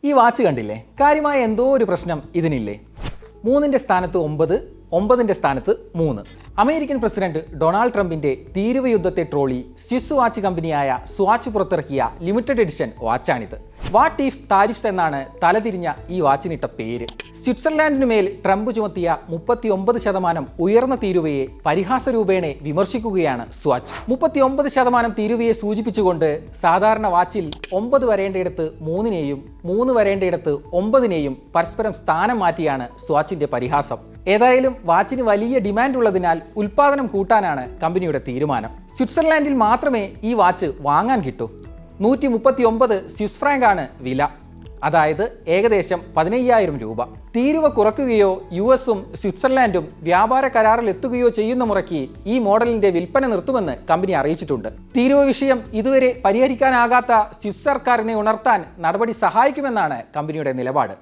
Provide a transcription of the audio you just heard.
ഈ വാച്ച് കണ്ടില്ലേ? കാര്യമായ എന്തോ ഒരു പ്രശ്നം ഇതിനില്ലേ? 3ന്റെ സ്ഥാനത്ത് 9, 9ന്റെ സ്ഥാനത്ത് 3. അമേരിക്കൻ പ്രസിഡന്റ് ഡൊണാൾഡ് ട്രംപിന്റെ തീരുവ യുദ്ധത്തെ ട്രോളി സ്വിസ് വാച്ച് കമ്പനിയായ സ്വാച്ച് പുറത്തിറക്കിയ ലിമിറ്റഡ് എഡിഷൻ വാച്ചാണിത്. വാട്ട് ഈഫ് താരിഫ്സ് എന്നാണ് തലതിരിഞ്ഞ ഈ വാച്ചിനിട്ട പേര്. സ്വിറ്റ്സർലാൻഡിനുമേൽ ട്രംപ് ചുമത്തിയ 39% ഉയർന്ന തീരുവയെ പരിഹാസരൂപേണെ വിമർശിക്കുകയാണ് സ്വാച്ച്. 39% തീരുവയെ സൂചിപ്പിച്ചുകൊണ്ട് സാധാരണ വാച്ചിൽ 9 വരേണ്ടയിടത്ത് 3നെയും 3 വരേണ്ടയിടത്ത് 9നെയും പരസ്പരം സ്ഥാനം മാറ്റിയാണ് സ്വാച്ചിന്റെ പരിഹാസം. ഏതായാലും വാച്ചിന് വലിയ ഡിമാൻഡ് ഉള്ളതിനാൽ ഉൽപ്പാദനം കൂട്ടാനാണ് കമ്പനിയുടെ തീരുമാനം. സ്വിറ്റ്സർലാൻഡിൽ മാത്രമേ ഈ വാച്ച് വാങ്ങാൻ കിട്ടൂ. 139 സ്വിസ് ഫ്രാങ്ക് ആണ് വില, അതായത് ഏകദേശം 15,000 രൂപ. തീരുവ കുറയ്ക്കുകയോ US-ഉം സ്വിറ്റ്സർലാൻഡും വ്യാപാര കരാറിൽ എത്തുകയോ ചെയ്യുന്ന മുറയ്ക്ക് ഈ മോഡലിന്റെ വിൽപ്പന നിർത്തുമെന്ന് കമ്പനി അറിയിച്ചിട്ടുണ്ട്. തീരുവ വിഷയം ഇതുവരെ പരിഹരിക്കാനാകാത്ത സ്വിസ് സർക്കാരിനെ ഉണർത്താൻ നടപടി സഹായിക്കുമെന്നാണ് കമ്പനിയുടെ നിലപാട്.